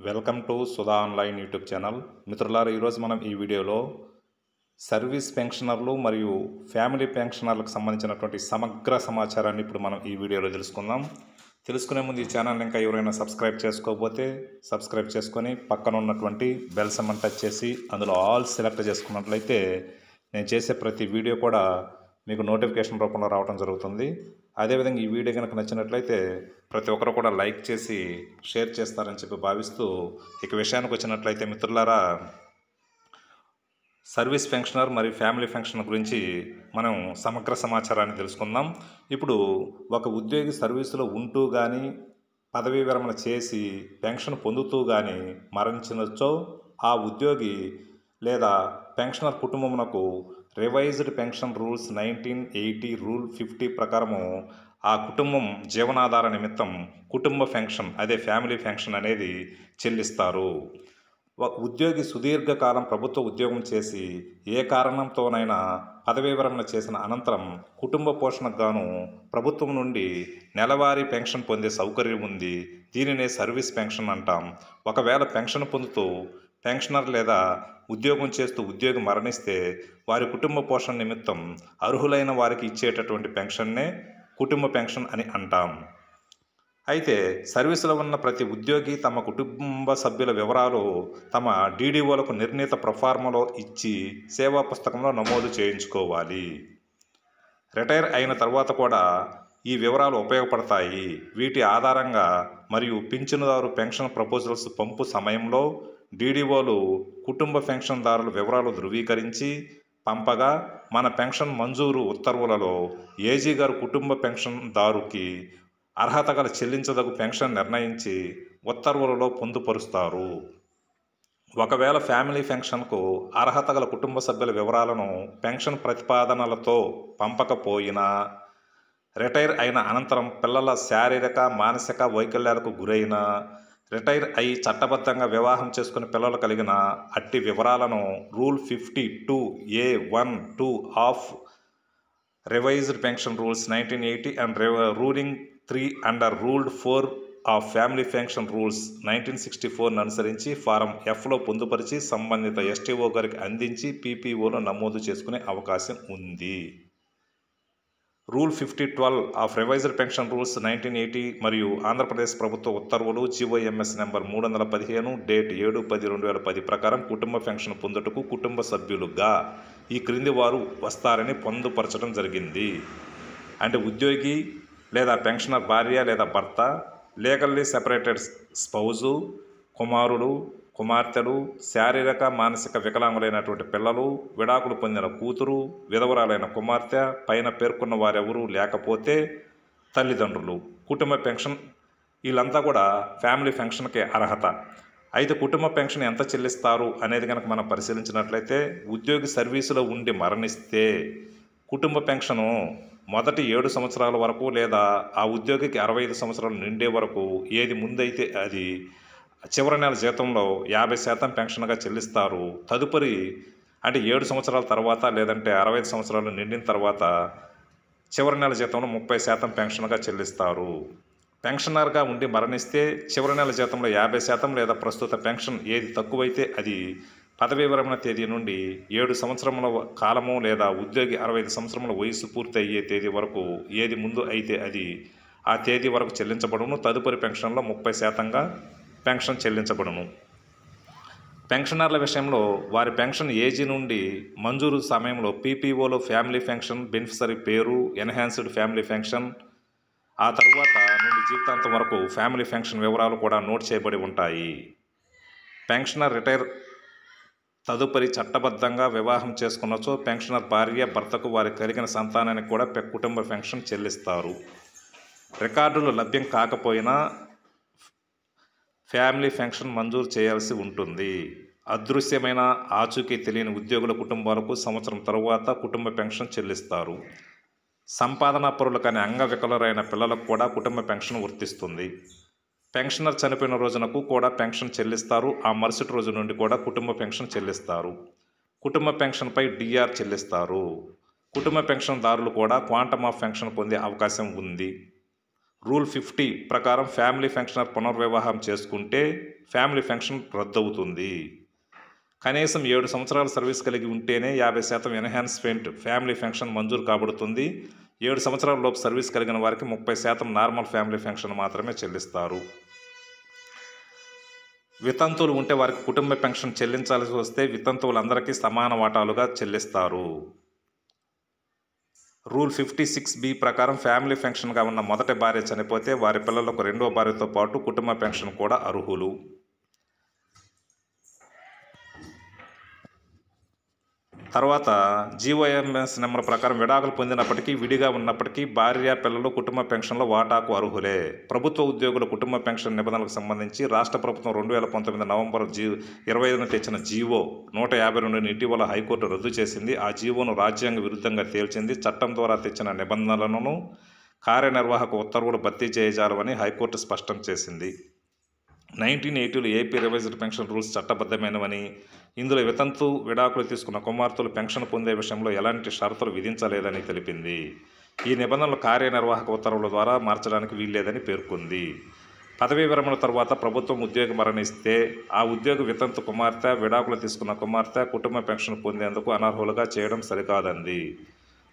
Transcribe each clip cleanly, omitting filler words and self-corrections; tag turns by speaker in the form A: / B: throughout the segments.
A: Welcome to Sudha online YouTube channel. మిత్రులారా, ఈరోజు మనం ఈ వీడియోలో సర్వీస్ పెన్షనర్లు మరియు ఫ్యామిలీ పెన్షనర్లకు సంబంధించినటువంటి సమగ్ర సమాచారాన్ని ఇప్పుడు మనం ఈ వీడియోలో తెలుసుకునే ముందు ఈ ఛానల్ని ఇంకా ఎవరైనా సబ్స్క్రైబ్ చేసుకోకపోతే సబ్స్క్రైబ్ చేసుకొని పక్కన ఉన్నటువంటి బెల్ సింబల్ టచ్ చేసి అందులో ఆల్ సెలెక్ట్ చేసుకున్నట్లయితే నేను చేసే ప్రతి వీడియో కూడా మీకు నోటిఫికేషన్ రూపంలో రావడం జరుగుతుంది. అదేవిధంగా ఈ వీడియో కనుక నచ్చినట్లయితే ప్రతి ఒక్కరు కూడా లైక్ చేసి షేర్ చేస్తారని చెప్పి భావిస్తూ ఇక విషయానికి వచ్చినట్లయితే మిత్రులారా, సర్వీస్ పెన్షనర్ మరియు ఫ్యామిలీ పెన్షన్ గురించి మనం సమగ్ర సమాచారాన్ని తెలుసుకుందాం. ఇప్పుడు ఒక ఉద్యోగి సర్వీసులో ఉంటూ కానీ పదవీ విరమణ చేసి పెన్షన్ పొందుతూ కానీ మరణించినచో ఆ ఉద్యోగి లేదా పెన్షనర్ కుటుంబమునకు రివైజ్డ్ పెన్షన్ రూల్స్ 1980 రూల్ 50 ప్రకారము ఆ కుటుంబం జీవనాధార నిమిత్తం కుటుంబ పెన్షన్ అదే ఫ్యామిలీ పెన్షన్ అనేది చెల్లిస్తారు. ఉద్యోగి సుదీర్ఘకాలం ప్రభుత్వ ఉద్యోగం చేసి ఏ కారణంతోనైనా పదవీ విరమణ చేసిన అనంతరం కుటుంబ పోషణకు గాను ప్రభుత్వం నుండి నెలవారీ పెన్షన్ పొందే సౌకర్యం ఉంది. దీనినే సర్వీస్ పెన్షన్ అంటాం. ఒకవేళ పెన్షన్ పొందుతూ పెన్షనర్ లేదా ఉద్యోగం చేస్తూ ఉద్యోగి మరణిస్తే వారి కుటుంబ పోషణ నిమిత్తం అర్హులైన వారికి ఇచ్చేటటువంటి పెన్షన్నే కుటుంబ పెన్షన్ అని అంటాం. అయితే సర్వీసులో ఉన్న ప్రతి ఉద్యోగి తమ కుటుంబ సభ్యుల వివరాలు తమ డీడీఓలకు నిర్ణీత ప్రొఫార్మాలో ఇచ్చి సేవా పుస్తకంలో నమోదు చేయించుకోవాలి. రిటైర్ అయిన తర్వాత కూడా ఈ వివరాలు ఉపయోగపడతాయి. వీటి ఆధారంగా మరియు పింఛనుదారు పెన్షన్ ప్రపోజల్స్ పంపు సమయంలో డీడీఓలు కుటుంబ పెన్షన్దారుల వివరాలు ధృవీకరించి పంపగా మన పెన్షన్ మంజూరు ఉత్తర్వులలో ఏజీ గారు కుటుంబ పెన్షన్దారుకి అర్హత గల చెల్లించదగు పెన్షన్ నిర్ణయించి ఉత్తర్వులలో పొందుపరుస్తారు. ఒకవేళ ఫ్యామిలీ పెన్షన్కు అర్హత గల కుటుంబ సభ్యుల వివరాలను పెన్షన్ ప్రతిపాదనలతో పంపకపోయినా రిటైర్ అయిన అనంతరం పిల్లల శారీరక మానసిక వైకల్యాలకు గురైన రిటైర్ అయి చట్టబద్ధంగా వివాహం చేసుకుని పిల్లలు కలిగిన అట్టి వివరాలను rule 52A(1)(2) of revised pension rules 1980 and ruling 3 under ruled 4 of family pension rules 1964 అనుసరించి ఫారం Fలో పొందుపరిచి సంబంధిత ఎస్టీఓ గారికి అందించి పీపీఓలో నమోదు చేసుకునే అవకాశం ఉంది. Rule 50(12) of revised pension rules 1980 మరియు ఆంధ్రప్రదేశ్ ప్రభుత్వ ఉత్తర్వులు జీవోఎంఎస్ నెంబర్ 315 డేట్ 7/10/2010 ప్రకారం కుటుంబ పెన్షన్ పొందుటకు కుటుంబ సభ్యులుగా ఈ క్రింది వారు వస్తారని పొందుపరచడం జరిగింది. అంటే ఉద్యోగి లేదా పెన్షనర్ భార్య లేదా భర్త, లీగల్లీ సెపరేటెడ్ స్పౌజు, కుమారుడు కుమార్తెలు, శారీరక మానసిక వికలాంగులైనటువంటి పిల్లలు, విడాకులు పొందిన కూతురు, విధవరాలైన కుమార్తె, పైన పేర్కొన్న వారెవరూ లేకపోతే తల్లిదండ్రులు. కుటుంబ పెన్షన్ వీళ్ళంతా కూడా ఫ్యామిలీ పెన్షన్కే అర్హత. అయితే కుటుంబ పెన్షన్ ఎంత చెల్లిస్తారు అనేది కనుక మనం పరిశీలించినట్లయితే ఉద్యోగి సర్వీసులో ఉండి మరణిస్తే కుటుంబ పెన్షను మొదటి 7 సంవత్సరాల వరకు లేదా ఆ ఉద్యోగికి 65 సంవత్సరాలు నిండే వరకు ఏది ముందైతే అది చివరి నెల జీతంలో 50% పెన్షన్గా చెల్లిస్తారు. తదుపరి అంటే 7 సంవత్సరాల తర్వాత లేదంటే 65 సంవత్సరాలు నిండిన తర్వాత చివరి నెల జీతంలో 30% పెన్షన్గా చెల్లిస్తారు. పెన్షనర్గా ఉండి మరణిస్తే చివరి నెల జీతంలో 50% లేదా ప్రస్తుత పెన్షన్ ఏది తక్కువైతే అది పదవీ విరమణ తేదీ నుండి 7 సంవత్సరముల కాలము లేదా ఉద్యోగి 65 సంవత్సరముల వయసు పూర్తి అయ్యే తేదీ వరకు ఏది ముందు అయితే అది ఆ తేదీ వరకు చెల్లించబడును. తదుపరి పెన్షన్లో 30%గా పెన్షన్ చెల్లించబడును. పెన్షనర్ల విషయంలో వారి పెన్షన్ ఏజీ నుండి మంజూరు సమయంలో పీపీఓలో ఫ్యామిలీ పెన్షన్ బెనిఫిషరీ పేరు, ఎన్హాన్స్డ్ ఫ్యామిలీ పెన్షన్, ఆ తరువాత నుండి జీవితాంతం వరకు ఫ్యామిలీ పెన్షన్ వివరాలు కూడా నోట్ చేయబడి ఉంటాయి. పెన్షనర్ రిటైర్ తదుపరి చట్టబద్ధంగా వివాహం చేసుకున్నచో పెన్షనర్ భార్య భర్తకు వారి కలిగిన సంతానానికి కూడా కుటుంబ పెన్షన్ చెల్లిస్తారు. రికార్డులు లభ్యం కాకపోయినా ఫ్యామిలీ పెన్షన్ మంజూరు చేయాల్సి ఉంటుంది. అదృశ్యమైన ఆచూకీ తెలియని ఉద్యోగుల కుటుంబాలకు సంవత్సరం తరువాత కుటుంబ పెన్షన్ చెల్లిస్తారు. సంపాదనా పరులు కానీ అంగవికలురైన పిల్లలకు కూడా కుటుంబ పెన్షన్ వర్తిస్తుంది. పెన్షనర్ చనిపోయిన రోజునకు కూడా పెన్షన్ చెల్లిస్తారు. ఆ మరుసటి రోజు నుండి కూడా కుటుంబ పెన్షన్ చెల్లిస్తారు. కుటుంబ పెన్షన్పై డిఆర్ చెల్లిస్తారు. కుటుంబ పెన్షన్దారులు కూడా క్వాంటమ్ ఆఫ్ పెన్షన్ పొందే అవకాశం ఉంది. రూల్ 50 ప్రకారం ఫ్యామిలీ పెన్షనర్ పునర్వివాహం చేసుకుంటే ఫ్యామిలీ పెన్షన్ రద్దవుతుంది. కనీసం 7 సంవత్సరాల సర్వీస్ కలిగి ఉంటేనే 50% ఎన్హాన్స్మెంట్ ఫ్యామిలీ పెన్షన్ మంజూరు కాబడుతుంది. 7 సంవత్సరాల లోపు సర్వీస్ కలిగిన వారికి 30% నార్మల్ ఫ్యామిలీ పెన్షన్ మాత్రమే చెల్లిస్తారు. వితంతువులు ఉంటే వారికి కుటుంబ పెన్షన్ చెల్లించాల్సి వస్తే వితంతువులందరికీ సమాన వాటాలుగా చెల్లిస్తారు. రూల్ 56B ప్రకారం ఫ్యామిలీ పెన్షన్గా ఉన్న మొదటి భార్య చనిపోతే వారి పిల్లలకు రెండో భార్యతో పాటు కుటుంబ పెన్షన్ కూడా అర్హులు. తర్వాత జీఓఎంఎస్ నెంబర్ ప్రకారం విడాకులు పొందినప్పటికీ విడిగా ఉన్నప్పటికీ భార్య పిల్లలు కుటుంబ పెన్షన్లో వాటాకు అర్హులే. ప్రభుత్వ ఉద్యోగుల కుటుంబ పెన్షన్ నిబంధనలకు సంబంధించి రాష్ట్ర ప్రభుత్వం 2019 నవంబర్ 25న తెచ్చిన జీవో 152ని ఇటీవల హైకోర్టు రద్దు చేసింది. ఆ జీవోను రాజ్యాంగ విరుద్ధంగా తేల్చింది. చట్టం ద్వారా తెచ్చిన నిబంధనలను కార్యనిర్వాహక ఉత్తర్వులు భర్తీ చేయజాలవని హైకోర్టు స్పష్టం చేసింది. 1980లో ఏపీ రివైజ్డ్ పెన్షన్ రూల్స్ చట్టబద్ధమైనవని, ఇందులో విడాకులు తీసుకున్న కుమార్తెలు పెన్షన్ పొందే విషయంలో ఎలాంటి షరతులు విధించలేదని తెలిపింది. ఈ నిబంధనలు కార్యనిర్వాహక ఉత్తర్వుల ద్వారా మార్చడానికి వీల్లేదని పేర్కొంది. పదవీ విరమణ తర్వాత ప్రభుత్వం ఉద్యోగి మరణిస్తే ఆ ఉద్యోగి వితంతు కుమార్తె, విడాకులు తీసుకున్న కుమార్తె కుటుంబ పెన్షన్ పొందేందుకు అనర్హులుగా చేయడం సరికాదంది.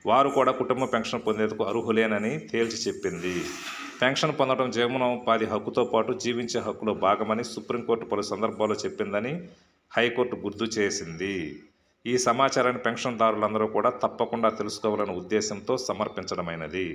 A: వారు కూడా కుటుంబ పెన్షన్ పొందేందుకు అర్హులేనని తేల్చి చెప్పింది. పెన్షన్ పొందడం జీవనోపాధి హక్కుతో పాటు జీవించే హక్కులో భాగమని సుప్రీంకోర్టు పలు సందర్భాల్లో చెప్పిందని హైకోర్టు గుర్తు చేసింది. ఈ సమాచారాన్ని పెన్షన్దారులందరూ కూడా తప్పకుండా తెలుసుకోవాలనే ఉద్దేశంతో సమర్పించడమైనది.